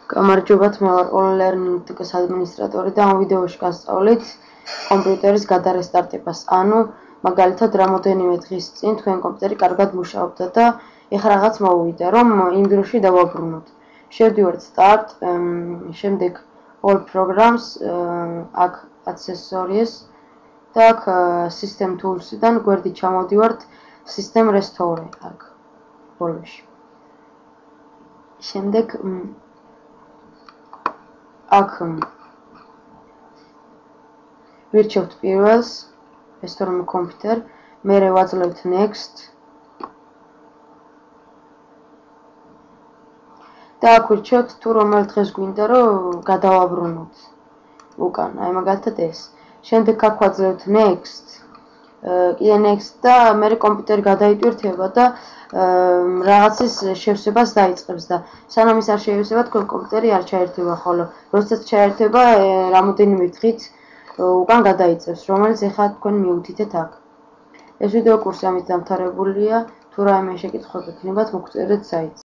გამარჯობათ, მე ვარ all-learning.tk-ის ადმინისტრატორი და ამ ვიდეოში გასწავლით კომპიუტერის გადარესტარტებას. ანუ მაგალითად რამოდენიმე დღის წინ თქვენ კომპიუტერი კარგად მუშაობდა და ეხლა რაღაც მოუვიდა, რომ იმ დროში დავაბრუნოთ. შევდივართ start, შემდეგ all programs, აქ accessories და აქ system tools-დან გვერდით ჩამოვდივართ system restore აქ ბოლოში. შემდეგ აქ ვირჩევთ პირველს, restore computer, მერე ვაძლევთ next და აქ ვირჩევთ თუ რომელ დღეს გვინდა რომ გადავაბრუნოთ უკან, აი მაგალითად ეს. შემდეგ აქ ვაძლევთ next, კიდე next და მერე კომპიუტერი გადაიტვირთება და რაღაცის შევსებას დაიწყებს და სანამ ის არ შეივსება, თქვენ კომპიუტერი არ ჩაერთვება, ხოლო როდესაც ჩაერთვება, რამოდენიმე დღით უკან გადაიწევს, რომელიც ეხლა თქვენ მიუთითეთ აქ. ეს ვიდეო კურსი ამით დამთავრებულია. თუ რაიმე შეკითხვა გექნებათ, მოგწერეთ საიტზე.